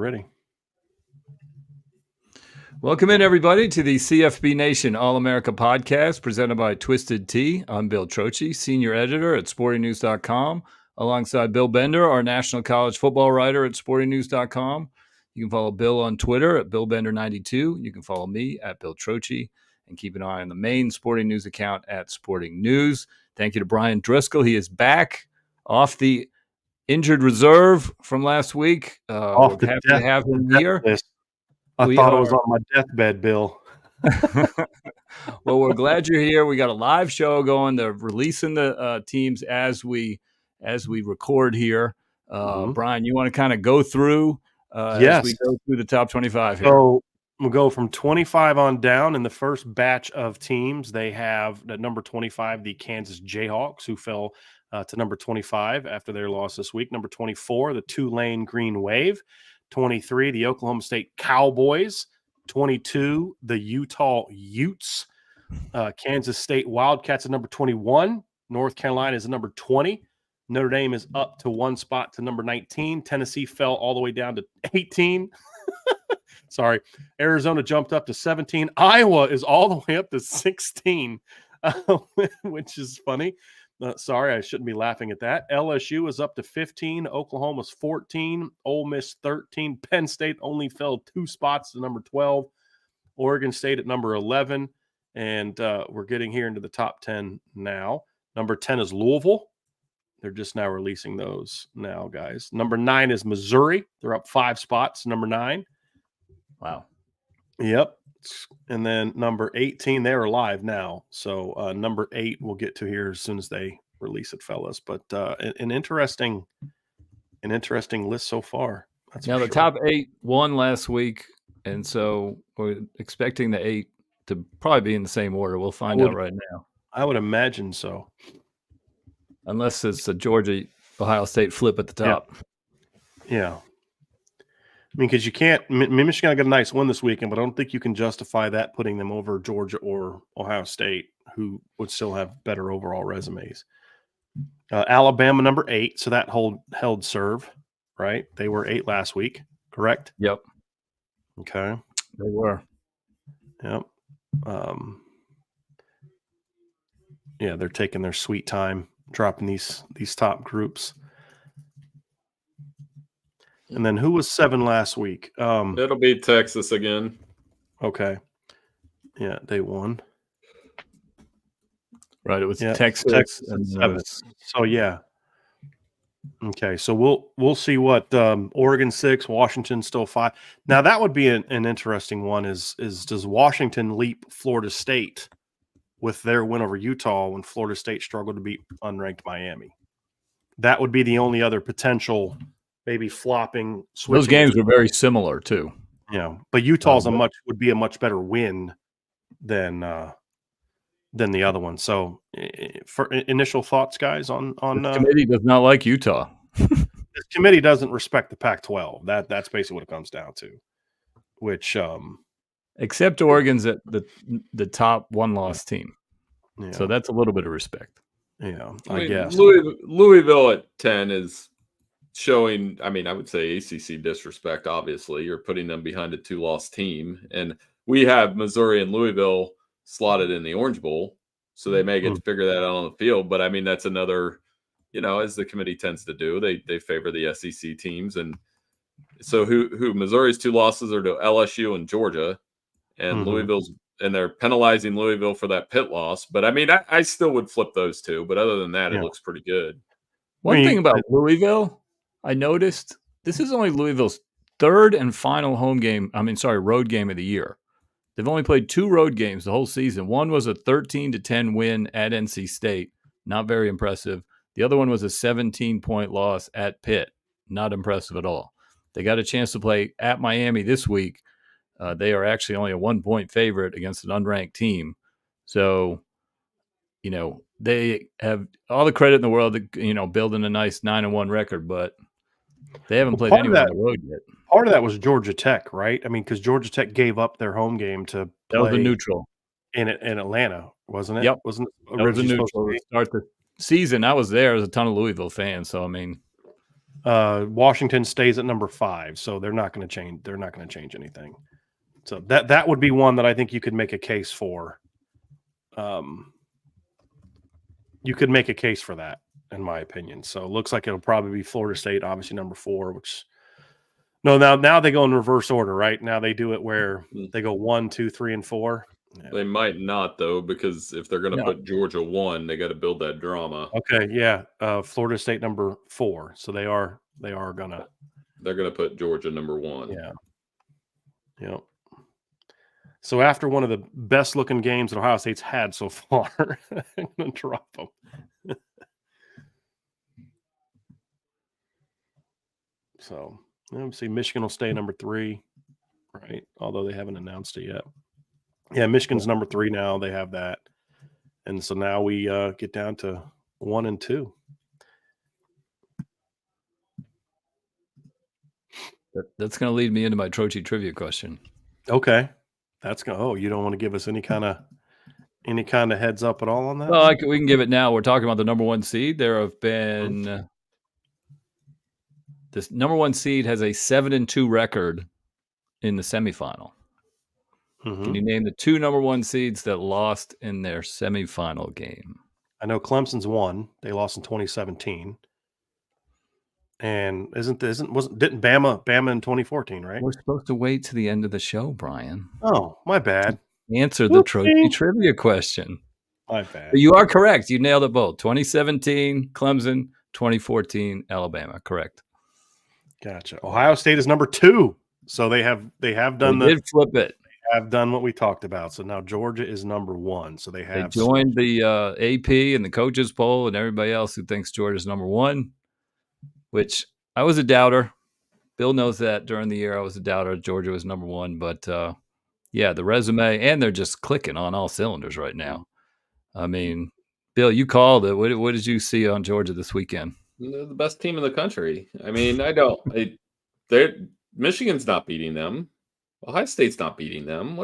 ready. Welcome in, everybody, to the CFB Nation All-America podcast presented by Twisted Tea. I'm Bill Trocchi, senior editor at sportingnews.com, alongside Bill Bender, our national college football writer at sportingnews.com. You can follow Bill on Twitter at BillBender92. You can follow me at Bill Trocchi, and keep an eye on the main Sporting News account at Sporting News. Thank you to Brian Driscoll. He is back off the injured reserve from last week. Off we're happy to have him here. I thought it was on my deathbed, Bill. Well, we're glad you're here. We got a live show going. They're releasing the teams as we record here. Brian, you want to kind of go through as we go through the top 25 here? So we'll go from 25 on down. In the first batch of teams, they have at number 25 the Kansas Jayhawks, who fell to number 25 after their loss this week. Number 24, the Tulane Green Wave. 23, the Oklahoma State Cowboys. 22, the Utah Utes. Kansas State Wildcats at number 21. North Carolina is at number 20. Notre Dame is up to one spot to number 19. Tennessee fell all the way down to 18. Sorry. Arizona jumped up to 17. Iowa is all the way up to 16, which is funny. Sorry, I shouldn't be laughing at that. LSU is up to 15. Oklahoma's 14. Ole Miss 13. Penn State only fell 2 spots to number 12. Oregon State at number 11. And we're getting here into the top 10 now. Number 10 is Louisville. They're just now releasing those now, guys. Number 9 is Missouri. They're up 5 spots. Number 9. Wow. Yep. And then number 18, they're live now. So number 8 we'll get to here as soon as they release it, fellas. But an interesting list so far. Now the top 8 won last week, and so we're expecting the 8 to probably be in the same order. We'll find out right now. I would imagine so. Unless it's a Georgia-Ohio State flip at the top. Yeah. I mean, because you can't – Michigan got a nice win this weekend, but I don't think you can justify that putting them over Georgia or Ohio State, who would still have better overall resumes. Alabama, number 8, so that held serve, right? They were 8 last week, correct? Yep. Okay. They were. Yep. Yeah, they're taking their sweet time, dropping these top groups. And then who was 7 last week? It'll be Texas again. Okay. Yeah, they won. Right, it was Texas and 7. So yeah. Okay, so we'll see what Oregon 6, Washington still 5. Now that would be an interesting one. Is does Washington leap Florida State with their win over Utah when Florida State struggled to beat unranked Miami? That would be the only other potential. Maybe flopping. Those games were very similar too. Yeah, but Utah's would be a much better win than the other one. So, for initial thoughts, guys, on the committee does not like Utah. This committee doesn't respect the Pac-12. That's basically what it comes down to. Which, except Oregon's at the top 1-loss team, yeah. So that's a little bit of respect. Yeah, I mean, guess Louisville at 10 is showing, I mean, I would say ACC disrespect, obviously. You're putting them behind a 2-loss team. And we have Missouri and Louisville slotted in the Orange Bowl, so they may get to figure that out on the field. But, I mean, that's another, as the committee tends to do, they favor the SEC teams. And so who Missouri's 2 losses are to LSU and Georgia, and Louisville's – and they're penalizing Louisville for that pit loss. But, I mean, I still would flip those 2. But other than that, it looks pretty good. One thing about Louisville – I noticed this is only Louisville's 3rd and final road game of the year. They've only played 2 road games the whole season. One was a 13-10 win at NC State. Not very impressive. The other one was a 17-point loss at Pitt. Not impressive at all. They got a chance to play at Miami this week. They are actually only a 1-point favorite against an unranked team. So, they have all the credit in the world, building a nice 9-1 record, but they haven't played anyone on the road yet. Part of that was Georgia Tech, right? I mean, because Georgia Tech gave up their home game to play that was a neutral in Atlanta, wasn't it? Yep, wasn't it originally neutral to start the season. I was there as a ton of Louisville fans, so I mean, Washington stays at number 5, so they're not going to change. They're not going to change anything. So that would be one that I think you could make a case for. You could make a case for that, in my opinion. So it looks like it'll probably be Florida State, obviously number 4. Which now they go in reverse order, right? Now they do it where they go 1, 2, 3, and 4. Yeah. They might not though, because if they're going to put Georgia 1, they got to build that drama. Okay, yeah. Florida State number 4, so they are gonna. They're going to put Georgia number 1. Yeah. Yep. So after one of the best looking games that Ohio State's had so far, I'm going to drop them. So let me see. Michigan will stay number 3, right? Although they haven't announced it yet. Yeah, Michigan's number 3 now. They have that. And so now we get down to 1 and 2. That's going to lead me into my Troche trivia question. Okay. That's going. Oh, you don't want to give us any kind of heads up at all on that? Well, we can give it now. We're talking about the number 1 seed. There have been this number 1 seed has a 7-2 record in the semifinal. Mm-hmm. Can you name the 2 number 1 seeds that lost in their semifinal game? I know Clemson's won. They lost in 2017. And didn't Bama in 2014, right? We're supposed to wait to the end of the show, Brian. Oh, my bad. Answer the Troche trivia question. My bad. But you are correct. You nailed it both. 2017, Clemson. 2014, Alabama. Correct. Gotcha. Ohio State is number 2. So they have done did flip it. They have done what we talked about. So now Georgia is number 1. So they joined the AP and the coaches poll and everybody else who thinks Georgia's number 1, which I was a doubter. Bill knows that during the year I was a doubter. Georgia was number 1, but yeah, the resume, and they're just clicking on all cylinders right now. I mean, Bill, you called it. What did you see on Georgia this weekend? They're the best team in the country. I mean, Michigan's not beating them. Ohio State's not beating them.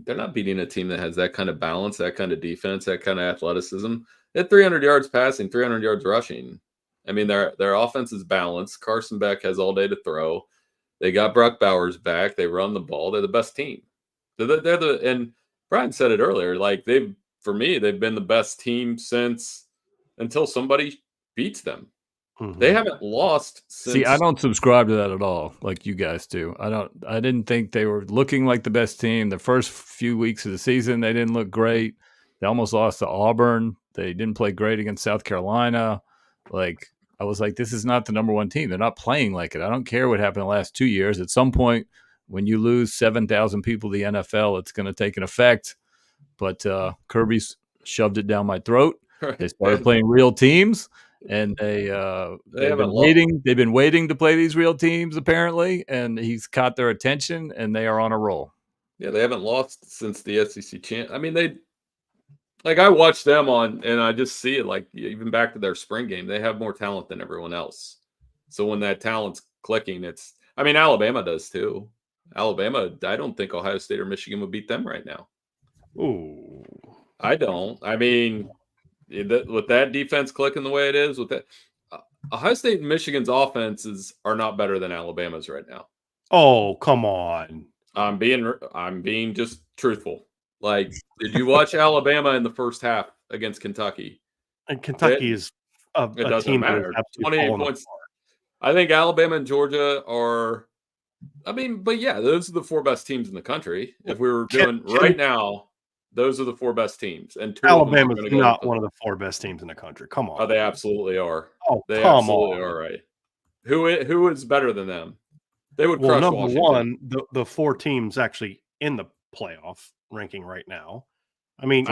They're not beating a team that has that kind of balance, that kind of defense, that kind of athleticism. They had 300 yards passing, 300 yards rushing. I mean, their offense is balanced. Carson Beck has all day to throw. They got Brock Bowers back. They run the ball. They're the best team. And Brian said it earlier. Like they've been the best team until somebody beats them. Mm-hmm. They haven't lost since. See, I don't subscribe to that at all, like you guys do. I didn't think they were looking like the best team. The first few weeks of the season, they didn't look great. They almost lost to Auburn. They didn't play great against South Carolina. Like, I was like, this is not the number 1 team. They're not playing like it. I don't care what happened the last 2 years. At some point, when you lose 7,000 people to the NFL, it's going to take an effect. But Kirby's shoved it down my throat. They started playing real teams. And they've been waiting to play these real teams, apparently, and he's caught their attention, and they are on a roll. Yeah, they haven't lost since the SEC champ. I mean, I watched them and I just see it, like, even back to their spring game, they have more talent than everyone else. So when that talent's clicking, Alabama does too. Alabama, I don't think Ohio State or Michigan would beat them right now. Ooh. I don't. I mean, with that defense clicking the way it is, with that, Ohio State and Michigan's offenses are not better than Alabama's right now. Oh, come on! I'm being just truthful. Like, did you watch Alabama in the first half against Kentucky? And Kentucky is a team matter. 28 points. I think Alabama and Georgia are. But yeah, those are the 4 best teams in the country. If we were doing right now. Those are the 4 best teams, and Alabama's not one of the 4 best teams in the country. Come on. Oh, they absolutely are. Oh, they come absolutely on. are right. Who is better than them? They would crush number Washington. 1, the 4 teams actually in the playoff ranking right now. I mean,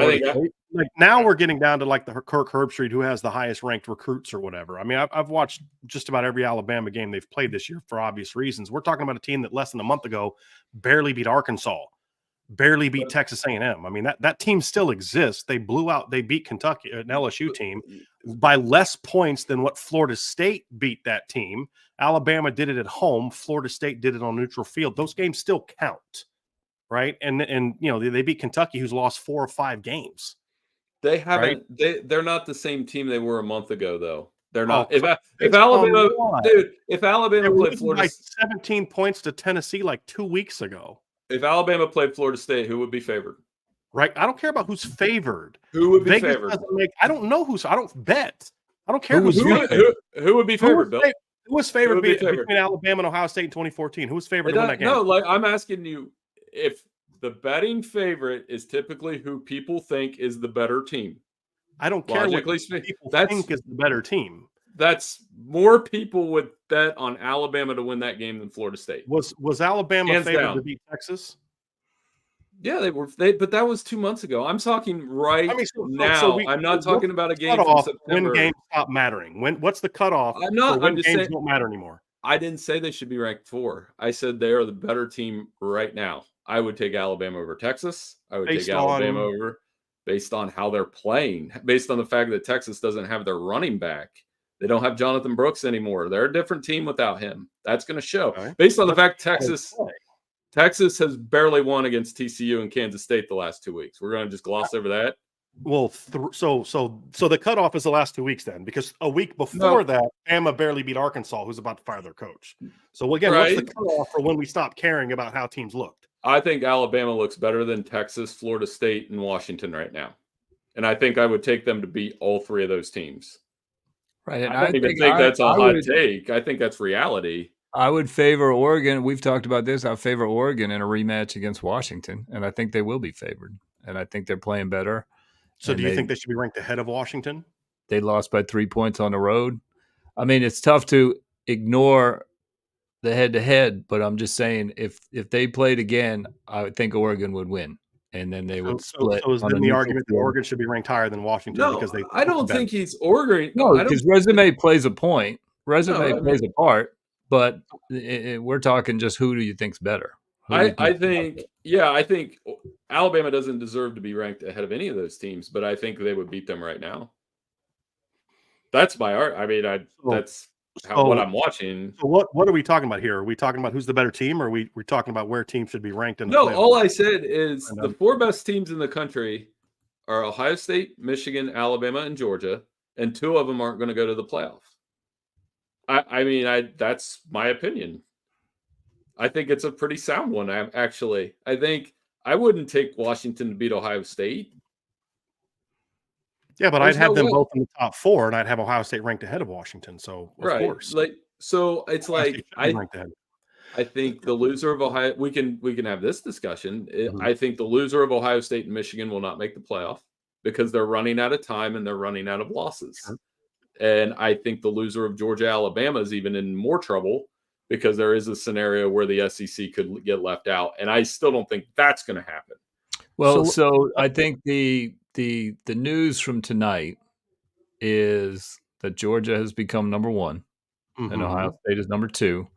now we're getting down to like the Kirk Herbstreit, who has the highest ranked recruits or whatever. I mean, I've watched just about every Alabama game they've played this year for obvious reasons. We're talking about a team that less than a month ago barely beat Arkansas. Barely beat Texas A&M. I mean, that team still exists. They beat Kentucky, an LSU team, by less points than what Florida State beat that team. Alabama did it at home. Florida State did it on neutral field. Those games still count, right? And they beat Kentucky, who's lost 4 or 5 games. They haven't. Right? They're not the same team they were a month ago, though. They're not. Oh, If Alabama, come on. dude, if They Alabama were played losing Florida, by 17 points to Tennessee like 2 weeks ago. if Alabama played Florida State, who would be favored? Right? I don't care about who's favored. Who would be Vegas favored? doesn't make. I don't know who's. I don't bet. I don't care Who who's would you favored. Who would be favored, Bill? Who was favored Who would be favored? between Alabama and Ohio State in 2014? Who was favored It to win does- that game? No, like I'm asking you, if the betting favorite is typically who people think is the better team. I don't care what Logically speaking, people that's think is the better team. that's more people would bet on Alabama to win that game than Florida State. Was Alabama Hands favored down. to beat Texas? Yeah, they were. But that was 2 months ago. I'm talking right now. I'm not talking about a game from Cutoff September. when games stop mattering. What's the cutoff I'm not. for when I'm just games saying. don't matter anymore? I didn't say they should be ranked 4. I said they are the better team right now. I would take Alabama over Texas. I would take Alabama over based on how they're playing, based on the fact that Texas doesn't have their running back. They don't have Jonathan Brooks anymore. They're a different team without him. That's going to show. Okay. Based on the fact Texas has barely won against TCU and Kansas State the last 2 weeks. We're going to just gloss over that. Well, so the cutoff is the last 2 weeks then, because a week before that, Bama barely beat Arkansas, who's about to fire their coach. So again, what's the cutoff for when we stop caring about how teams looked? I think Alabama looks better than Texas, Florida State, and Washington right now. And I think I would take them to beat all 3 of those teams. Right. And I don't even think that's a hot take. I think that's reality. I would favor Oregon. We've talked about this. I favor Oregon in a rematch against Washington, and I think they will be favored. And I think they're playing better. So do you think they should be ranked ahead of Washington? They lost by 3 points on the road. I mean, it's tough to ignore the head-to-head, but I'm just saying if they played again, I would think Oregon would win, and then they would split. So is then the argument that Oregon should be ranked higher than Washington because they? I don't think he's Oregon. No, because resume plays a point. Resume plays a part, but we're talking just who do you think's better? I think Alabama doesn't deserve to be ranked ahead of any of those teams, but I think they would beat them right now. That's my art. I mean, that's what I'm watching. So what are we talking about here? Are we talking about who's the better team, or we're talking about where teams should be ranked in the playoffs? All I said is the 4 best teams in the country are Ohio State, Michigan, Alabama, and Georgia, and 2 of them aren't going to go to the playoff. I mean, that's my opinion. I think it's a pretty sound one, actually. I think I wouldn't take Washington to beat Ohio State. Yeah, but I'd have them both in the top 4, and I'd have Ohio State ranked ahead of Washington. So of course, it's like I think the loser of Ohio. We can have this discussion. I think the loser of Ohio State and Michigan will not make the playoff because they're running out of time and they're running out of losses. Sure. And I think the loser of Georgia, Alabama is even in more trouble because there is a scenario where the SEC could get left out, and I still don't think that's going to happen. Well, so I think the news from tonight is that Georgia has become number 1 and Ohio State is number 2.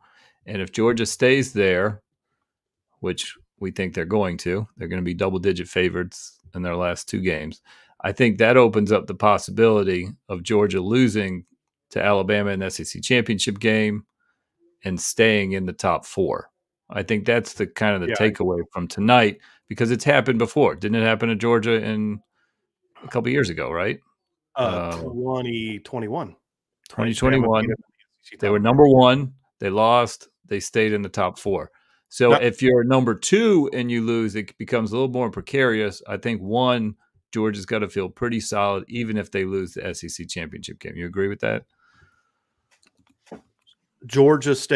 And if Georgia stays there, which we think they're going to be double-digit favorites in their last 2 games. I think that opens up the possibility of Georgia losing to Alabama in the SEC championship game and staying in the top 4. I think that's the kind of the takeaway from tonight because it's happened before. Didn't it happen to Georgia in a couple years ago, right? 2021. 2021. They were number 1. They lost. They stayed in the top 4. So if you're number 2 and you lose, it becomes a little more precarious. I think Georgia's got to feel pretty solid, even if they lose the SEC championship game. You agree with that? Georgia's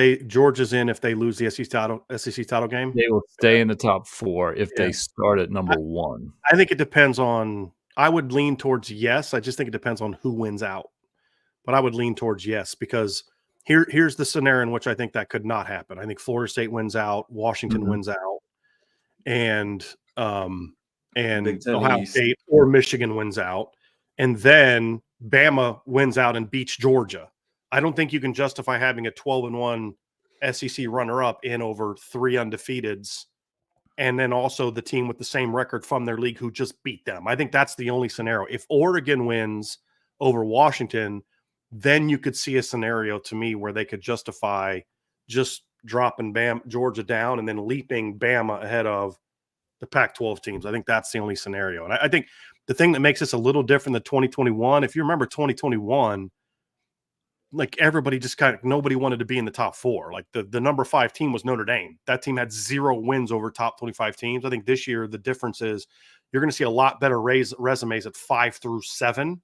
in if they lose the SEC title game. They will stay in the top 4 if they start at number 1. I think it depends on. I would lean towards yes. I just think it depends on who wins out. But I would lean towards yes because here's the scenario in which I think that could not happen. I think Florida State wins out, Washington wins out, and Ohio State or Michigan wins out, and then Bama wins out and beats Georgia. I don't think you can justify having a 12-1 SEC runner-up in over 3 undefeateds, and then also the team with the same record from their league who just beat them. I think that's the only scenario. If Oregon wins over Washington, then you could see a scenario to me where they could justify just dropping Georgia down and then leaping Bama ahead of the Pac-12 teams. I think that's the only scenario. And I think the thing that makes this a little different than 2021, if you remember 2021, like everybody just kind of nobody wanted to be in the top 4. Like the number 5 team was Notre Dame. That team had 0 wins over top 25 teams. I think this year the difference is you're going to see a lot better resumes at 5 through 7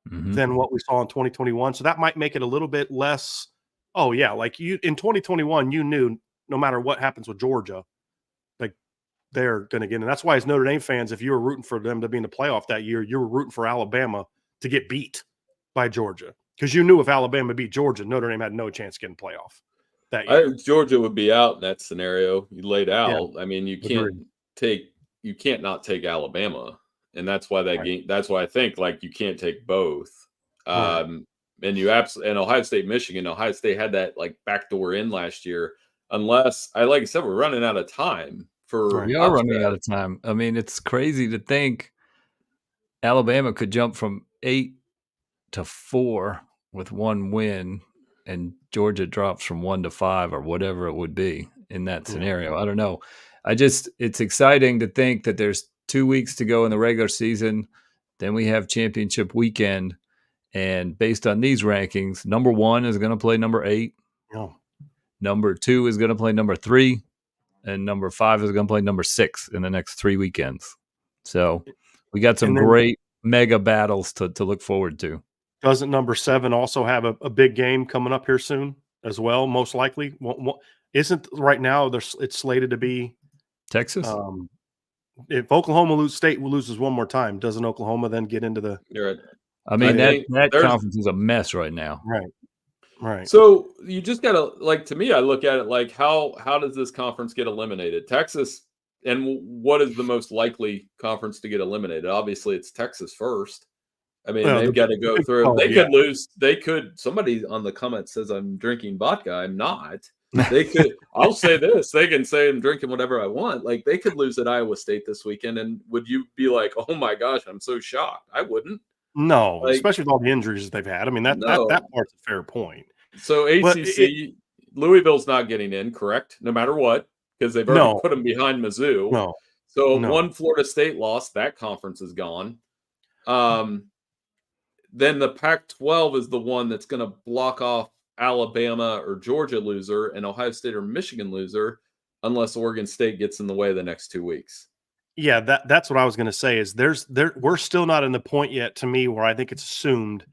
than what we saw in 2021. So that might make it a little bit less. Oh yeah, like you in 2021, you knew no matter what happens with Georgia, like they're going to get in. And that's why as Notre Dame fans, if you were rooting for them to be in the playoff that year, you were rooting for Alabama to get beat by Georgia. Because you knew if Alabama beat Georgia, Notre Dame had no chance getting playoff that year. Georgia would be out in that scenario you laid out. Yeah, I mean, you can't not take Alabama, and that's why that game. That's why I think like you can't take both. And Ohio State, Michigan. Ohio State had that like backdoor in last year. Unless like I said, we're running out of time for. We are running out of time. I mean, it's crazy to think Alabama could jump from 8 to 4 with 1 win, and Georgia drops from 1 to 5 or whatever it would be in that scenario. I don't know. It's exciting to think that there's 2 weeks to go in the regular season. Then we have championship weekend. And based on these rankings, number 1 is going to play number 8. Yeah. Number 2 is going to play number 3. And number 5 is going to play number 6 in the next 3 weekends. So we got some great mega battles to look forward to. Doesn't number 7 also have a big game coming up here soon as well? Most likely. Isn't right now it's slated to be Texas? If Oklahoma State loses one more time, doesn't Oklahoma then get into the? You're right. I mean, that conference is a mess right now. Right. So you just gotta like to me. I look at it like how does this conference get eliminated? Texas, and what is the most likely conference to get eliminated? Obviously, it's Texas first. I mean, they've got to go through. They could lose. They could. Somebody on the comment says I'm drinking vodka. I'm not. They could. I'll say this. They can say I'm drinking whatever I want. Like they could lose at Iowa State this weekend, and would you be like, "Oh my gosh, I'm so shocked"? I wouldn't. No, especially with all the injuries that they've had. I mean, that part's a fair point. So ACC, Louisville's not getting in, correct? No matter what, because they've already put them behind Mizzou. No. So one Florida State loss, that conference is gone. Then the Pac-12 is the one that's going to block off Alabama or Georgia loser and Ohio State or Michigan loser, unless Oregon State gets in the way the next 2 weeks. Yeah, that's what I was going to say. Is we're still not in the point yet to me where I think it's assumed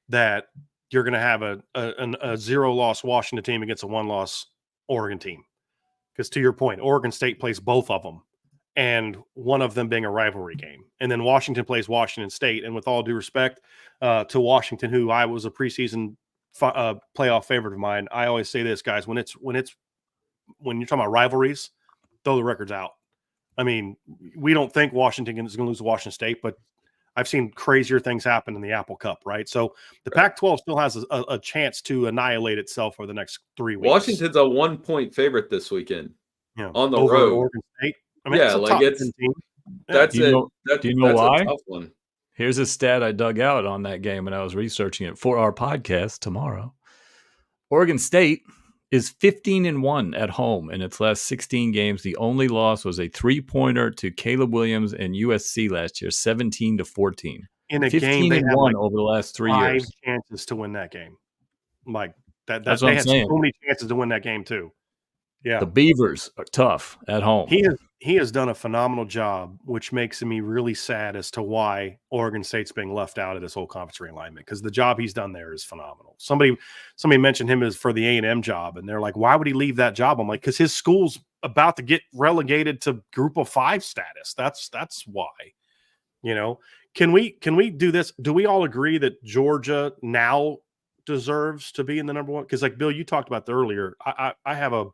that you're going to have a 0-loss Washington team against a 1-loss Oregon team. Because to your point, Oregon State plays both of them, and one of them being a rivalry game. And then Washington plays Washington State. And with all due respect to Washington, who I was a preseason playoff favorite of mine, I always say this, guys, when you're talking about rivalries, throw the records out. I mean, we don't think Washington is going to lose to Washington State, but I've seen crazier things happen in the Apple Cup, right? So the Pac-12 still has a chance to annihilate itself for the next 3 weeks. Washington's a 1-point favorite this weekend on the over road. Oregon State. I mean, yeah, like it's team. That's do you know why? A tough one. Here's a stat I dug out on that game when I was researching it for our podcast tomorrow. Oregon State is 15-1 at home in its last 16 games. The only loss was a 3-pointer to Caleb Williams and USC last year, 17-14. In a game they had like over the last 3 5 years. chances to win that game. Like that's what they I'm had saying. so many chances to win that game too. Yeah. The Beavers are tough at home. He has done a phenomenal job, which makes me really sad as to why Oregon State's being left out of this whole conference realignment, because the job he's done there is phenomenal. Somebody mentioned him as for the A&M job, and they're like, why would he leave that job? I'm like, because his school's about to get relegated to Group of 5 status. That's why. You know, can we do this? Do we all agree that Georgia now deserves to be in the number 1? Because like Bill, you talked about earlier, I have a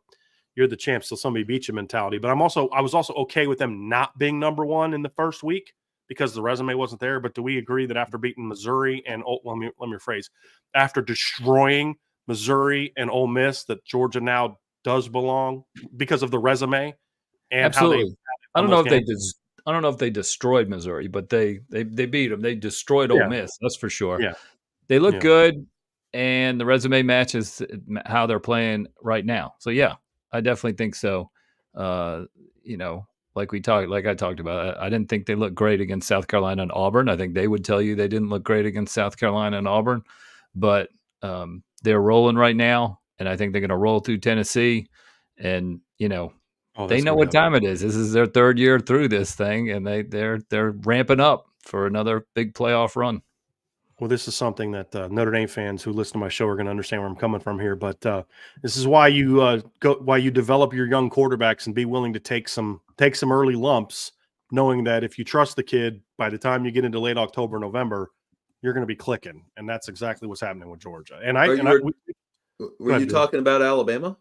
you're the champ, so somebody beat you mentality. But I was also okay with them not being number 1 in the first week because the resume wasn't there. But do we agree that after beating Missouri and let me rephrase, after destroying Missouri and Ole Miss, that Georgia now does belong because of the resume? And absolutely. I don't know if they destroyed Missouri, but they beat them. They destroyed Ole Miss. That's for sure. Yeah, they look good, and the resume matches how they're playing right now. So yeah. I definitely think so. You know, like I talked about, I didn't think they looked great against South Carolina and Auburn. I think they would tell you they didn't look great against South Carolina and Auburn. But they're rolling right now, and I think they're going to roll through Tennessee. And they know what time it is. This is their third year through this thing, and they're ramping up for another big playoff run. Well, this is something that Notre Dame fans who listen to my show are going to understand where I'm coming from here. But this is why you develop your young quarterbacks and be willing to take some early lumps, knowing that if you trust the kid, by the time you get into late October, November, you're going to be clicking, and that's exactly what's happening with Georgia. And were you talking about Alabama?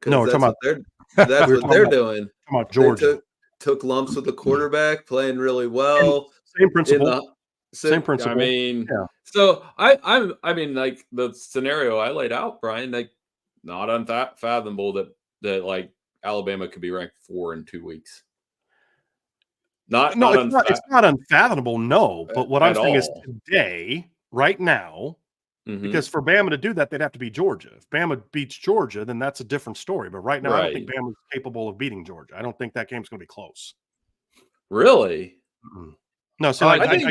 No, we're talking that's what they're doing. Talking about Georgia. Took lumps with the quarterback, playing really well. Same principle. Same principle. I mean, yeah. So I mean, like the scenario I laid out, Brian, like not unfathomable that like Alabama could be ranked 4 in 2 weeks. It's not unfathomable, no. But what I'm saying is today, right now, because for Bama to do that, they'd have to beat Georgia. If Bama beats Georgia, then that's a different story. But right now, I don't think Bama's capable of beating Georgia. I don't think that game's going to be close. Really? Mm-hmm. No. So I think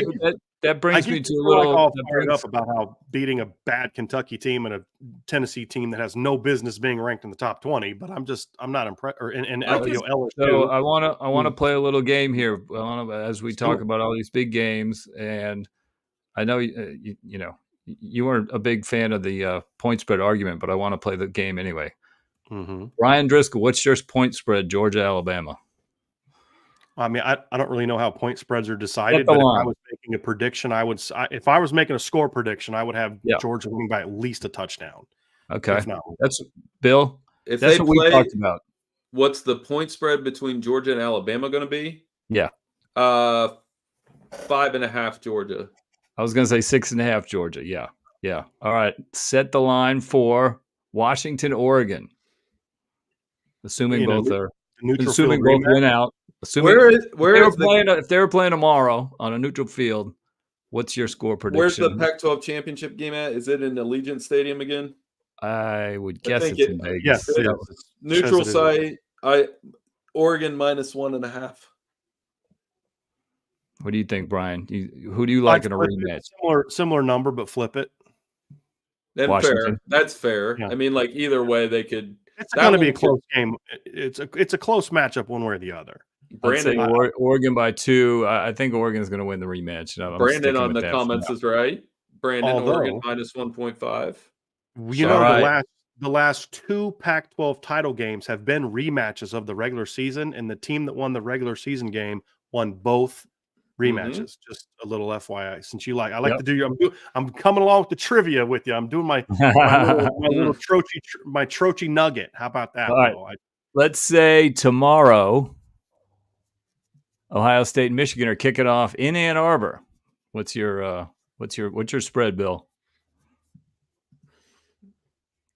that brings me to a little all fired up about how beating a bad Kentucky team and a Tennessee team that has no business being ranked in the top 20. But I'm not impressed. Or LSU. So I want to play a little game here as we talk about all these big games. And I know you weren't a big fan of the point spread argument, but I want to play the game anyway. Mm-hmm. Ryan Driscoll, what's your point spread? Georgia, Alabama. I mean, I don't really know how point spreads are decided, but if I was making a prediction, if I was making a score prediction, I would have Georgia winning by at least a touchdown. Okay. If not, that's Bill. If that's what we talked about. What's the point spread between Georgia and Alabama going to be? Yeah. 5.5 Georgia. I was going to say 6.5 Georgia. Yeah. Yeah. All right. Set the line for Washington, Oregon. Assuming both win out. Assuming if they were playing tomorrow on a neutral field, what's your score prediction? Where's the Pac-12 championship game at? Is it in Allegiant Stadium again? I would guess it's in Vegas. Yes, it is. Neutral site. Oregon -1.5. What do you think, Brian? Who do you like in a rematch? Similar number, but flip it. Then fair. That's fair. Yeah. I mean, like either way, they could. It's going to be a close game. It's a close matchup, one way or the other. Brandon, Oregon by 2. I think Oregon's going to win the rematch. Brandon on the comments is right. Brandon, Oregon -1.5. You know, the last 2 Pac-12 title games have been rematches of the regular season, and the team that won the regular season game won both rematches. Mm-hmm. Just a little FYI, since I like to do. I'm coming along with the trivia with you. I'm doing my little Troche nugget. How about that? All right. Let's say tomorrow, Ohio State and Michigan are kicking off in Ann Arbor. What's your spread, Bill?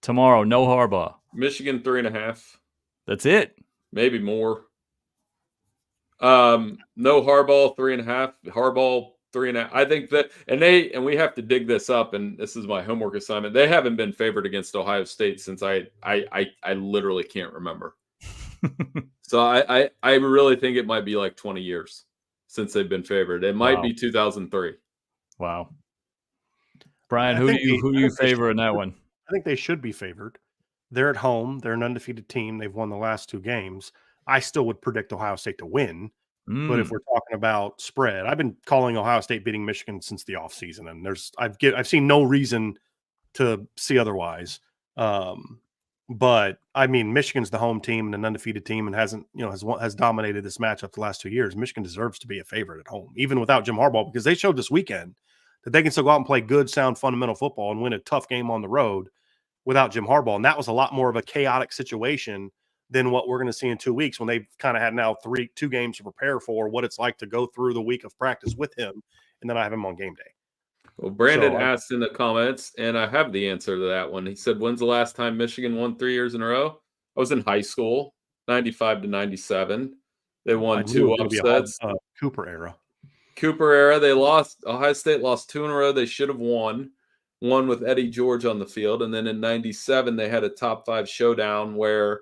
Tomorrow, no Harbaugh. Michigan 3.5. That's it. Maybe more. No Harbaugh 3.5. Harbaugh 3.5. I think that, and we have to dig this up, and this is my homework assignment. They haven't been favored against Ohio State since I literally can't remember. So I really think it might be like 20 years since they've been favored. It might be 2003. Wow. Brian, who do you favor in that one? I think they should be favored. They're at home. They're an undefeated team. They've won the last 2 games. I still would predict Ohio State to win. But if we're talking about spread, I've been calling Ohio State beating Michigan since the offseason, and I've seen no reason to see otherwise. But I mean, Michigan's the home team and an undefeated team, and has dominated this matchup the last 2 years. Michigan deserves to be a favorite at home, even without Jim Harbaugh, because they showed this weekend that they can still go out and play good, sound, fundamental football and win a tough game on the road without Jim Harbaugh. And that was a lot more of a chaotic situation than what we're going to see in 2 weeks, when they've kind of had now 2 games to prepare for what it's like to go through the week of practice with him, and then I have him on game day. Well, Brandon asked in the comments, and I have the answer to that one. He said, when's the last time Michigan won 3 years in a row? I was in high school, 95-97. They won 2 upsets. Cooper era. They lost. Ohio State lost 2 in a row. They should have won. One with Eddie George on the field. And then in 97, they had a top 5 showdown where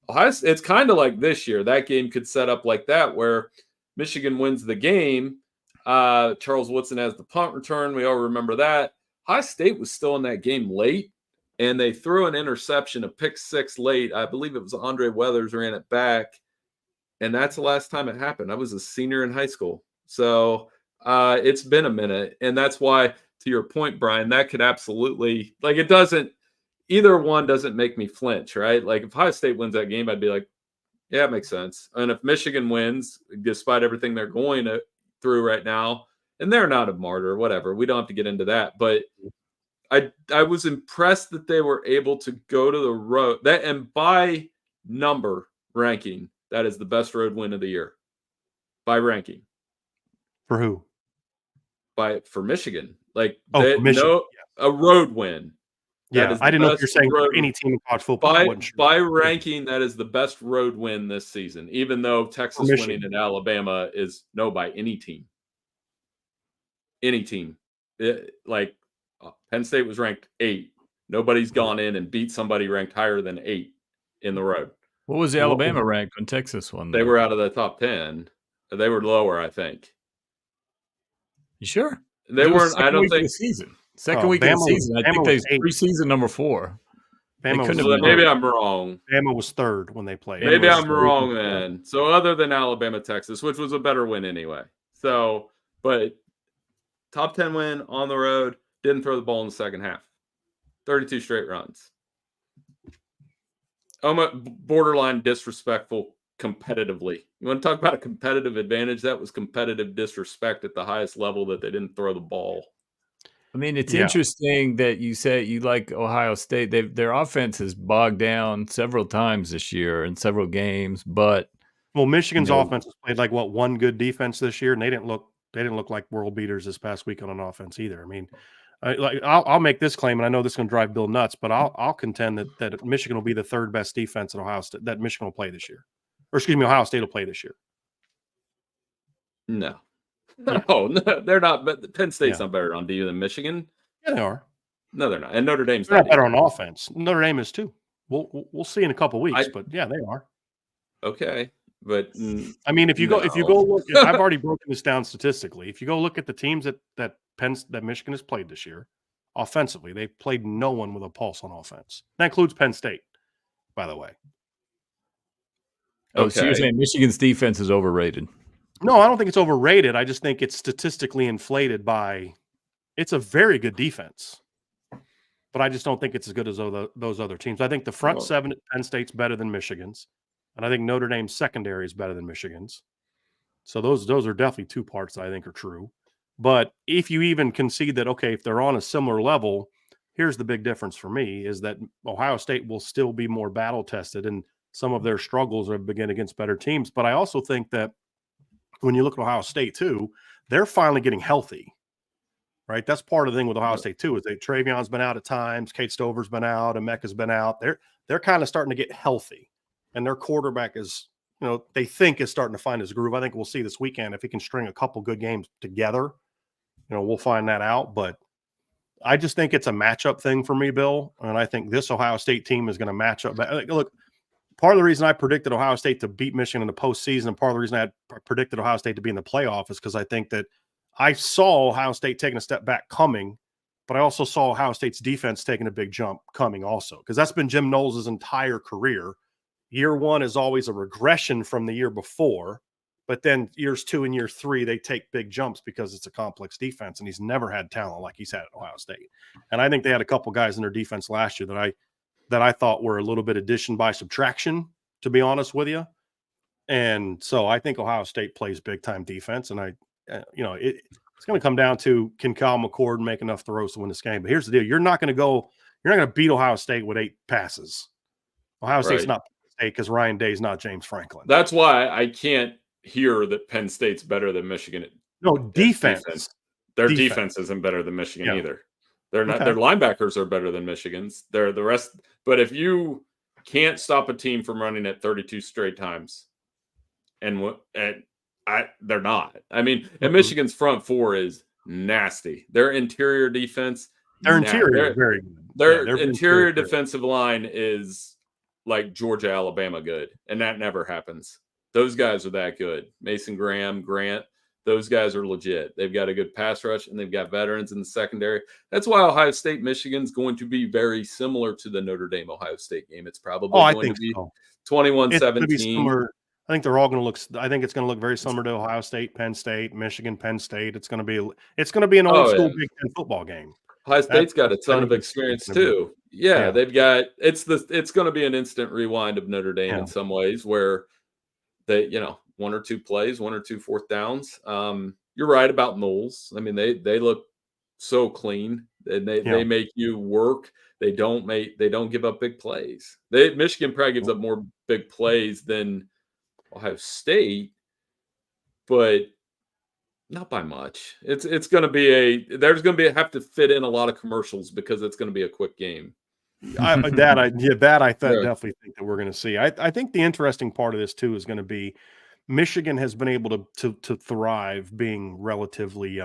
it's kind of like this year. That game could set up like that, where Michigan wins the game. Charles Woodson has the punt return. We all remember that. Ohio State was still in that game late, and they threw an interception, a pick six late. I believe it was Andre Weathers ran it back, and that's the last time it happened. I was a senior in high school. So it's been a minute, and that's why, to your point, Brian, that could absolutely, like, it doesn't, either one doesn't make me flinch, right? Like, if Ohio State wins that game, I'd be like, yeah, it makes sense. And if Michigan wins, despite everything they're going through right now, and they're not a martyr, whatever, we don't have to get into that, but I was impressed that they were able to go to the road, that, and by number ranking, that is the best road win of the year by ranking. For who? For Michigan. Like, for Michigan. A road win. Yeah, I didn't know if you're saying for any team in college football. By ranking, that is the best road win this season, even though Texas winning at Alabama is by any team. Any team. Like, Penn State was ranked 8. Nobody's gone in and beat somebody ranked higher than 8 in the road. What was the Alabama rank when Texas won? They were out of the top 10. They were lower, I think. You sure? They weren't. I don't think. Second week of the season. I think they preseason number 4. Maybe I'm wrong. Bama was 3rd when they played. Maybe I'm wrong then. So other than Alabama, Texas, which was a better win anyway. So, but top 10 win on the road, didn't throw the ball in the second half. 32 straight runs. Borderline disrespectful competitively. You want to talk about a competitive advantage? That was competitive disrespect at the highest level, that they didn't throw the ball. I mean, it's interesting that you say you like Ohio State. Their offense has bogged down several times this year in several games, but Michigan's offense has played like one good defense this year, and they didn't look like world beaters this past week on offense either. I mean, I'll make this claim, and I know this is going to drive Bill nuts, but I'll contend that Michigan will be the 3rd best defense in Ohio State that Michigan will play this year, or excuse me, Ohio State will play this year. No, they're not. But Penn State's not better on D than Michigan. Yeah, they are. No, they're not. And Notre Dame's not better on offense. Notre Dame is too. We'll see in a couple weeks, but yeah, they are. Okay, but I mean, if you go look, I've already broken this down statistically. If you go look at the teams that Michigan has played this year, offensively, they've played no one with a pulse on offense. That includes Penn State, by the way. Oh, so you're saying Michigan's defense is overrated? No, I don't think it's overrated. I just think it's statistically inflated by – it's a very good defense. But I just don't think it's as good as those other teams. I think the front 7 at Penn State's better than Michigan's. And I think Notre Dame's secondary is better than Michigan's. So those are definitely 2 parts that I think are true. But if you even concede that, okay, if they're on a similar level, here's the big difference for me is that Ohio State will still be more battle-tested, and some of their struggles are begin against better teams. But I also think that when you look at Ohio State too, they're finally getting healthy, right? That's part of the thing with Ohio State too, is that Travion's been out at times, Kate Stover's been out, Emeka's been out. They're kind of starting to get healthy, and their quarterback is, they think is starting to find his groove. I think we'll see this weekend if he can string a couple good games together. We'll find that out, but I just think it's a matchup thing for me, Bill, and I think this Ohio State team is going to match up. Look, part of the reason I predicted Ohio State to beat Michigan in the postseason, and part of the reason I predicted Ohio State to be in the playoff, is because I think that I saw Ohio State taking a step back coming, but I also saw Ohio State's defense taking a big jump coming also, because that's been Jim Knowles' entire career. Year 1 is always a regression from the year before, but then years 2 and year 3, they take big jumps because it's a complex defense, and he's never had talent like he's had at Ohio State. And I think they had a couple guys in their defense last year that I thought were a little bit addition by subtraction, to be honest with you. And so I think Ohio State plays big-time defense, and it's going to come down to, can Kyle McCord make enough throws to win this game? But here's the deal. You're not going to beat Ohio State with 8 passes. Ohio State's not Penn State because Ryan Day's not James Franklin. That's why I can't hear that Penn State's better than Michigan. No, defense. Their defense isn't better than Michigan either. They're not. Their linebackers are better than Michigan's. They're the rest. But if you can't stop a team from running it 32 straight times, they're not. I mean, and Michigan's front 4 is nasty. Their interior defense. Their interior is very good. Their interior defensive line is like Georgia, Alabama good, and that never happens. Those guys are that good. Mason Graham, Grant, those guys are legit. They've got a good pass rush, and they've got veterans in the secondary. That's why Ohio State, Michigan's going to be very similar to the Notre Dame Ohio State game. It's probably I going to think be so. 21-17. It's going to be similar. I think they're all going to look. I think it's going to look very similar to Ohio State, Penn State, Michigan, Penn State. It's going to be an old school Big Ten football game. Ohio State's got a ton of experience too. Yeah, they've got it's going to be an instant rewind of Notre Dame in some ways, where they, one or two plays, one or two fourth downs. You're right about Knowles. I mean, they look so clean, and they make you work. They don't give up big plays. Michigan probably gives up more big plays than Ohio State, but not by much. It's going to be have to fit in a lot of commercials because it's going to be a quick game. I definitely think that we're going to see. I think the interesting part of this too is going to be Michigan has been able to thrive being relatively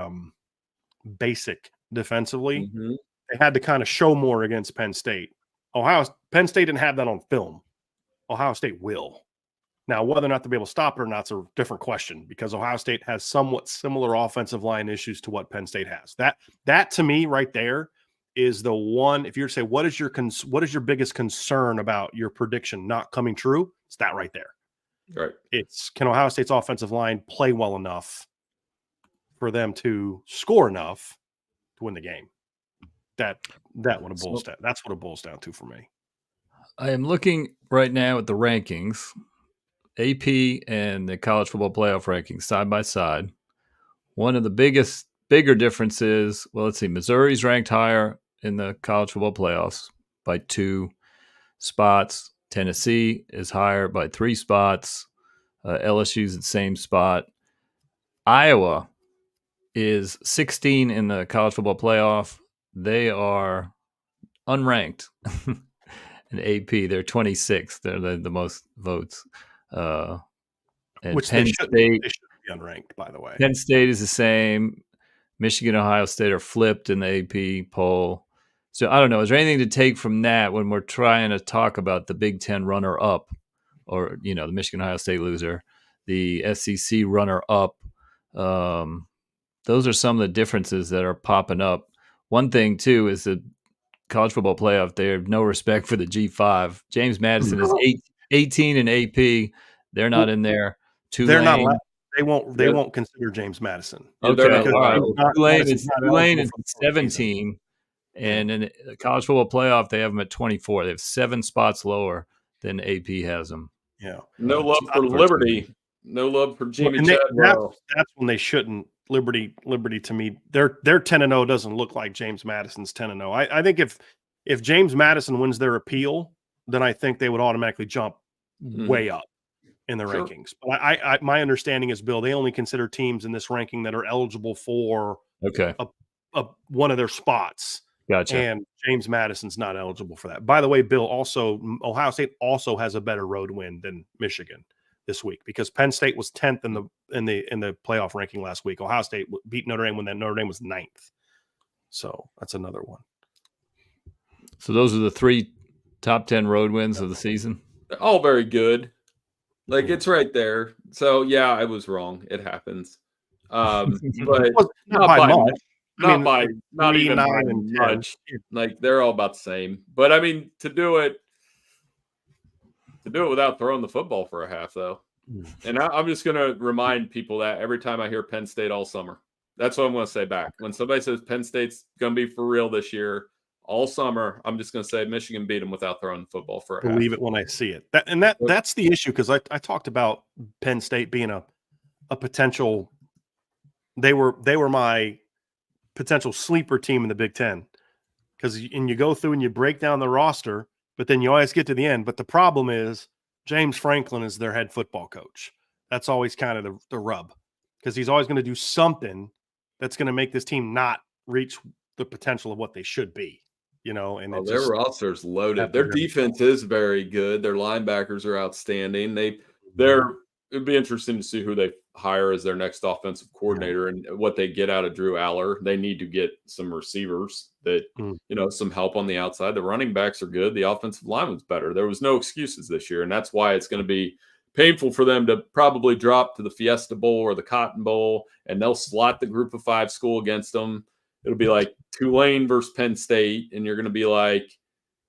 basic defensively. Mm-hmm. They had to kind of show more against Penn State. Penn State didn't have that on film. Ohio State will. Now, whether or not they'll be able to stop it or not is a different question, because Ohio State has somewhat similar offensive line issues to what Penn State has. That to me right there is the one. If you're to say what is your biggest concern about your prediction not coming true, it's that right there. Right. It's, can Ohio State's offensive line play well enough for them to score enough to win the game? That's what it boils down to for me. I am looking right now at the rankings, AP and the college football playoff rankings side by side. One of the bigger differences, well, let's see, Missouri's ranked higher in the college football playoffs by 2 spots. Tennessee is higher by 3 spots. LSU's at the same spot. Iowa is 16 in the college football playoff. They are unranked. In AP, they're 26th. They're the most votes. And which Penn they should be unranked, by the way. Penn State is the same. Michigan, Ohio State are flipped in the AP poll. So I don't know. Is there anything to take from that when we're trying to talk about the Big Ten runner-up, or the Michigan, Ohio State loser, the SEC runner-up? Those are some of the differences that are popping up. One thing too is the college football playoff. They have no respect for the G5. James Madison is 18 in AP. They're not in there. They're not. They won't consider James Madison. Okay, all right. Tulane is 17, and in the college football playoff, they have them at 24. They have 7 spots lower than AP has them. Yeah. No love for Liberty. No love for Jimmy Chadwell. That's when they shouldn't. Liberty to me, their 10-0 doesn't look like James Madison's 10-0. I think if James Madison wins their appeal, then I think they would automatically jump way up in the rankings. But my understanding is, Bill, they only consider teams in this ranking that are eligible for one of their spots. Gotcha. And James Madison's not eligible for that. By the way, Bill, also Ohio State also has a better road win than Michigan this week, because Penn State was 10th in the playoff ranking last week. Ohio State beat Notre Dame when Notre Dame was 9th. So that's another one. So those are the 3 top 10 road wins of the season. They're all very good. Like, it's right there. So yeah, I was wrong. It happens. But not by much. Not even by much. Like, they're all about the same. But I mean, to do it without throwing the football for a half, though. And I'm just going to remind people that every time I hear Penn State all summer. That's what I'm going to say back. When somebody says Penn State's going to be for real this year, all summer, I'm just going to say Michigan beat them without throwing the football for a half. Believe it when I see it. That's the issue, because I talked about Penn State being a potential. They were my potential sleeper team in the Big Ten, because you go through and you break down the roster, but then you always get to the end. But the problem is James Franklin is their head football coach. That's always kind of the rub, because he's always going to do something that's going to make this team not reach the potential of what they should be. And their roster's loaded. Their defense is very good. Their linebackers are outstanding. It'd be interesting to see who they hire as their next offensive coordinator and what they get out of Drew Aller. They need to get some receivers that, some help on the outside. The running backs are good. The offensive line was better. There was no excuses this year, and that's why it's going to be painful for them to probably drop to the Fiesta Bowl or the Cotton Bowl, and they'll slot the Group of 5 school against them. It'll be like Tulane versus Penn State, and you're going to be like,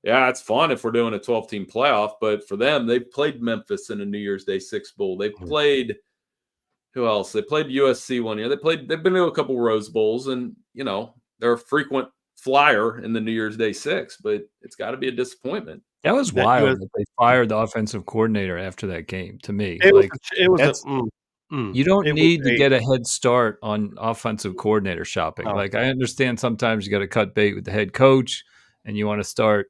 yeah, it's fun if we're doing a 12-team playoff, but for them, they've played Memphis in a New Year's Day 6 Bowl. They've played who else? They played USC one year. They've been to a couple Rose Bowls, and they're a frequent flyer in the New Year's Day 6, but it's got to be a disappointment. That was wild that they fired the offensive coordinator after that game. To me, you don't need to get a head start on offensive coordinator shopping. Oh. Like, I understand sometimes you got to cut bait with the head coach, and you want to start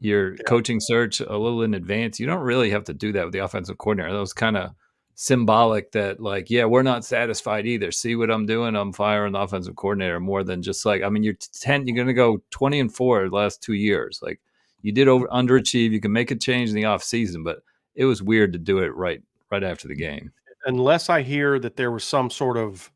your coaching search a little in advance. You don't really have to do that with the offensive coordinator. That was kind of symbolic that, like, yeah, we're not satisfied either. See what I'm doing? I'm firing the offensive coordinator, more than just like, I mean, you're going to go 20-4 the last 2 years. Like, you did underachieve. You can make a change in the off season, but it was weird to do it right after the game. Unless I hear that there was some sort of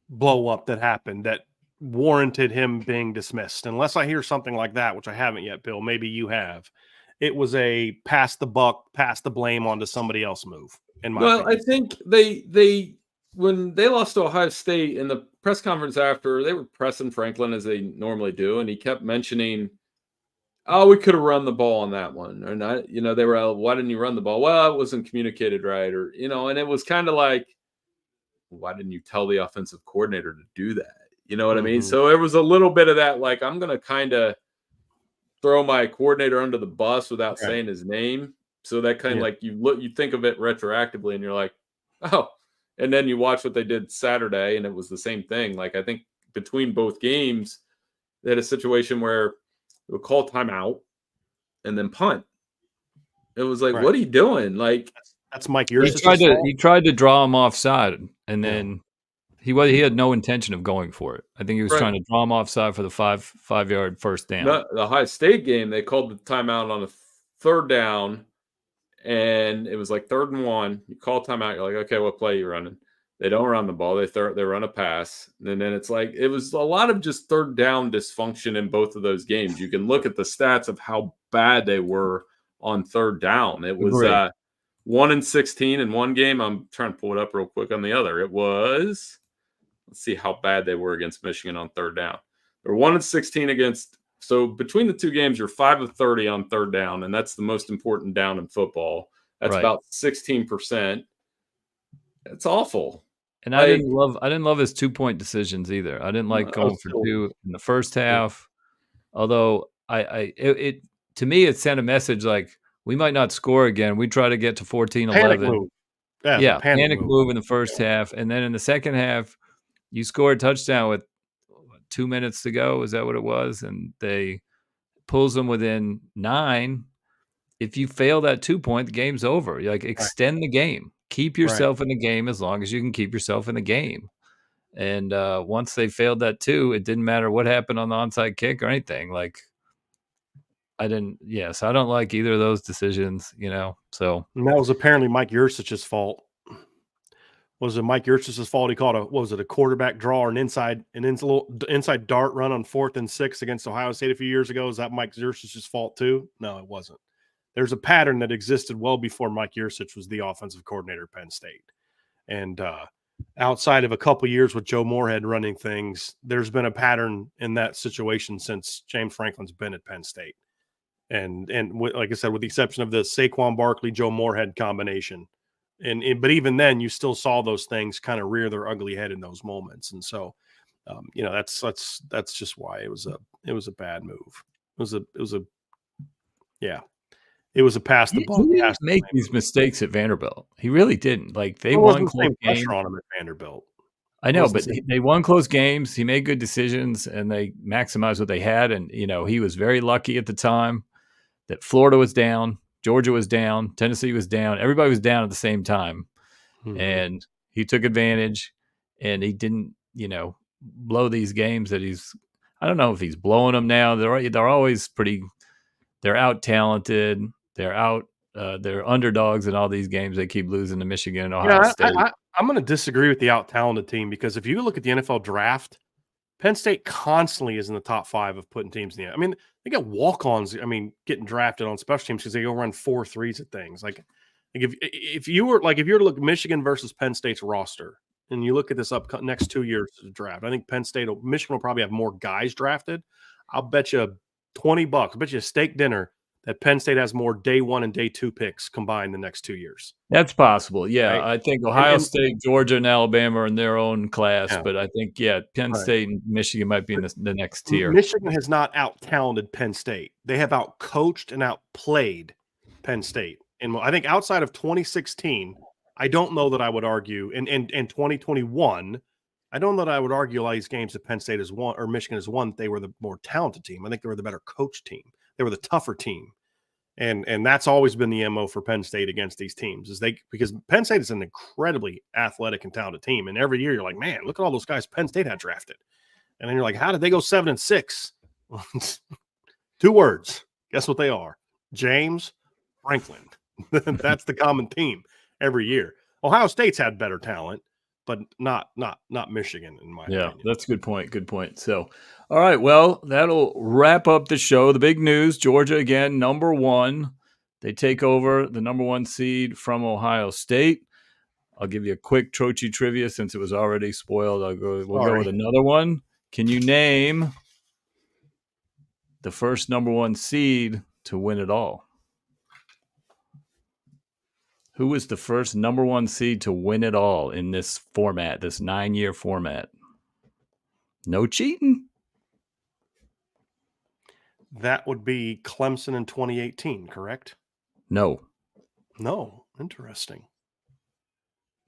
blow up that happened that warranted him being dismissed. Unless I hear something like that, which I haven't yet, Bill, maybe you have. It was a pass the buck, pass the blame onto somebody else move. I think they when they lost to Ohio State in the press conference after, they were pressing Franklin as they normally do, and he kept mentioning, oh, we could have run the ball on that one. Or not, they were, why didn't you run the ball? Well, it wasn't communicated right. Or, and it was kind of like, why didn't you tell the offensive coordinator to do that? You know what I mean? So there was a little bit of that, like, I'm going to kind of throw my coordinator under the bus without saying his name. So that kind of like, you think of it retroactively and you're like, oh, and then you watch what they did Saturday and it was the same thing. Like, I think between both games, they had a situation where they would call timeout and then punt. It was like, what are you doing? Like, that's Mike Yurcich. He tried to draw him offside, and then he had no intention of going for it. I think he was trying to draw him offside for the five-yard first down. The Ohio State game, they called the timeout on a third down, and it was like 3rd and 1. You call timeout, you're like, okay, what play are you running? They don't run the ball. They run a pass. And then it's like, it was a lot of just third down dysfunction in both of those games. You can look at the stats of how bad they were on third down. It was 1-16 in one game. I'm trying to pull it up real quick on the other. It was, let's see how bad they were against Michigan on third down. They're 1-16 against, so between the two games, you're 5 of 30 on third down, and that's the most important down in football. That's about 16%. It's awful. And I didn't love his 2-point decisions either. I didn't like going for 2 in the first half. Although it to me, it sent a message like, we might not score again. We try to get to 14-11. Panic move in the first half. And then in the second half, you score a touchdown with 2 minutes to go. Is that what it was? And they pulls them within 9. If you fail that 2-point, the game's over. You extend the game. Keep yourself in the game as long as you can keep yourself in the game. And once they failed that 2, it didn't matter what happened on the onside kick or anything. I don't like either of those decisions, so. And that was apparently Mike Yurcich's fault. Was it Mike Yurcich's fault? He called a quarterback draw or an inside dart run on 4th and 6 against Ohio State a few years ago. Is that Mike Yurcich's fault too? No, it wasn't. There's a pattern that existed well before Mike Yurcich was the offensive coordinator at Penn State. And outside of a couple years with Joe Moorhead running things, there's been a pattern in that situation since James Franklin's been at Penn State. And like I said, with the exception of the Saquon Barkley, Joe Moorhead combination. But even then, you still saw those things kind of rear their ugly head in those moments. And so, that's just why it was a bad move. It was a pass the ball. He didn't make these mistakes at Vanderbilt. He really didn't. Like, they won close games on him at Vanderbilt. I know, but they won close games. He made good decisions, and they maximized what they had. And he was very lucky at the time that Florida was down, Georgia was down, Tennessee was down. Everybody was down at the same time, and he took advantage. And he didn't, blow these games that he's. I don't know if he's blowing them now. They're always pretty. They're out talented. They're underdogs in all these games. They keep losing to Michigan and Ohio State. I'm going to disagree with the out-talented team, because if you look at the NFL draft, Penn State constantly is in the top 5 of putting teams in the end. I mean, they got walk-ons, getting drafted on special teams because they go run 4 threes at things. Like, If you were to look at Michigan versus Penn State's roster, and you look at this next 2 years draft, I think Michigan will probably have more guys drafted. I'll bet you $20. I bet you a steak dinner that Penn State has more day 1 and day 2 picks combined the next 2 years. That's possible. Yeah, right? I think Ohio State, Georgia, and Alabama are in their own class, Yeah. but I think Penn State and Michigan might be in the next tier. Michigan has not out-talented Penn State. They have out-coached and outplayed Penn State. And I think outside of 2016, I don't know that I would argue in 2021, I don't know that I would argue a lot of these games that Penn State has won or Michigan has won. They were the more talented team. I think they were the better coach team. They were the tougher team. And that's always been the MO for Penn State against these teams because Penn State is an incredibly athletic and talented team. And every year you're like, man, look at all those guys Penn State had drafted. And then you're like, how did they go 7-6? 2 words. Guess what they are? James Franklin. That's the common theme every year. Ohio State's had better talent, but not Michigan, in my opinion. Yeah, that's a good point. Good point. So, all right, well, that'll wrap up the show. The big news, Georgia again, number 1. They take over the number 1 seed from Ohio State. I'll give you a quick Troche trivia since it was already spoiled. We'll go with another one. Can you name the first number 1 seed to win it all? Who was the first number 1 seed to win it all in this format, this 9-year format? No cheating. That would be Clemson in 2018, correct? No. Interesting.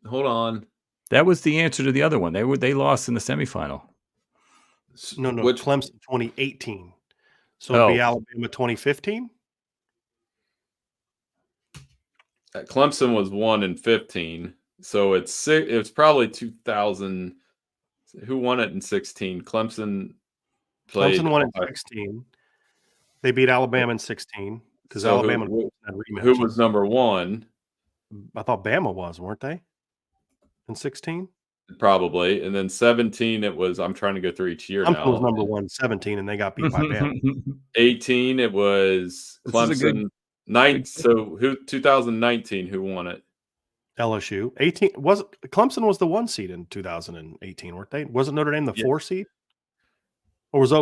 Hold on. That was the answer to the other one. They lost in the semifinal. No. Clemson 2018. So it'd be Alabama 2015? Clemson was 1 in 15. So it's probably 2000. Who won it in 16? Clemson won in 16. They beat Alabama in 16 because Alabama had rematches. Who was number 1? I thought Bama was, weren't they? In 16? Probably. And then 17, it was, I'm trying to go through each year now. Clemson was number 1, 17, and they got beat by Bama. 18, it was Clemson. 2019, who won it? LSU. 18 Clemson was the 1 seed in 2018, weren't they? Wasn't Notre Dame the 4 seed? Or was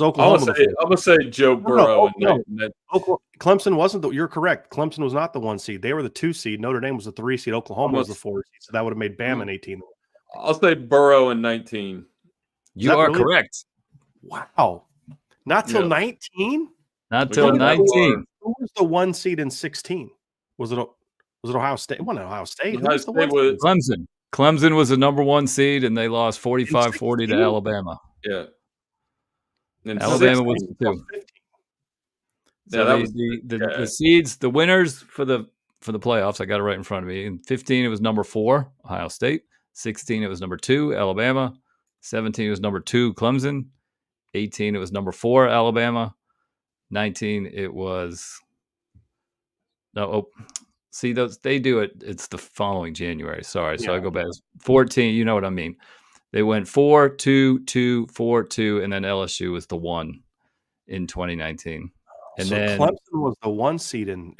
Oklahoma? I'm gonna say Joe Burrow. Clemson wasn't you're correct. Clemson was not the 1 seed. They were the 2 seed. Notre Dame was the 3 seed. Oklahoma was the 4 seed. So that would have made Bama in 18. I'll say Burrow in 19. You are correct. Wow. Not till 19? Not till 19. Who was the 1 seed in 16? Was it Ohio State? It wasn't Ohio State. Clemson. Clemson was the number 1 seed, and they lost 45-40 to Alabama. Yeah. And Alabama was the 2. So the seeds, the winners for the playoffs, I got it right in front of me. In 15, it was number 4, Ohio State. 16, it was number 2, Alabama. 17, it was number 2, Clemson. 18, it was number 4, Alabama. 19, it was see those they do it. It's the following January. Sorry, so I go back. 14, you know what I mean. They went 4-2-2, 4-2, and then LSU was the 1 in 2019. And so then Clemson was the 1 seed in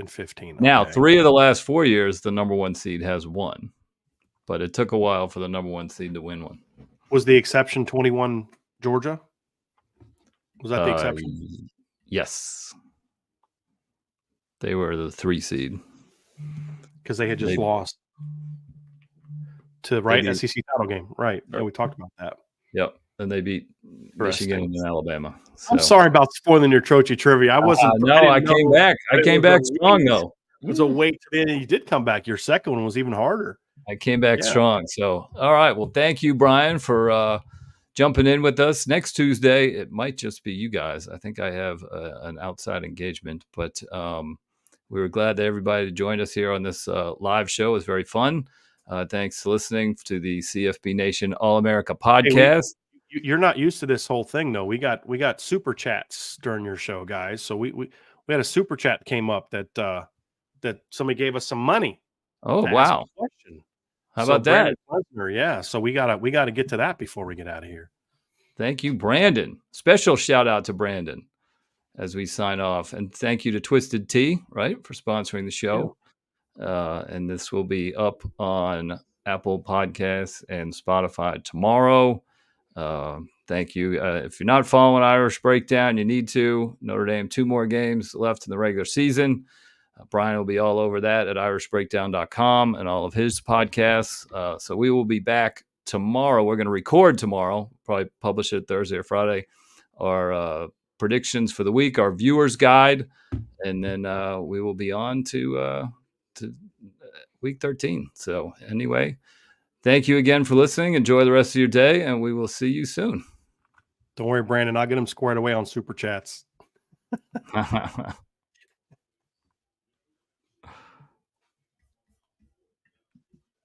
15. Okay. Now 3 of the last 4 years, the number 1 seed has won, but it took a while for the number 1 seed to win one. Was the exception 21 Georgia? Was that the exception? Yes. They were the 3 seed. Because they had just lost to SEC title game. Right. Yeah, we talked about that. Yep. And they beat Michigan and Alabama. So. I'm sorry about spoiling your Troche trivia. I wasn't. I came back. I came back strong, though. It was a weight to the end, and you did come back. Your second one was even harder. I came back strong. So, all right. Well, thank you, Brian, for jumping in with us. Next Tuesday, it might just be you guys. I think I have an outside engagement, but we were glad that everybody joined us here on this live show. It was very fun. Thanks for listening to the CFB Nation All-America podcast. Hey, you're not used to this whole thing, though. We got super chats during your show, guys. So we had a super chat came up that somebody gave us some money. Oh, wow. How about that? Yeah. So we gotta get to that before we get out of here. Thank you, Brandon. Special shout out to Brandon. as we sign off. And thank you to Twisted Tea, right, for sponsoring the show. And this will be up on Apple Podcasts and Spotify tomorrow. Thank you. If you're not following Irish Breakdown, you need to. Notre Dame, 2 more games left in the regular season. Brian will be all over that at irishbreakdown.com and all of his podcasts. So we will be back tomorrow. We're going to record tomorrow, probably publish it Thursday or Friday, our predictions for the week, our viewer's guide, and then we will be on to week 13. So anyway, thank you again for listening. Enjoy the rest of your day, and we will see you soon. Don't worry, Brandon. I'll get them squared away on Super Chats.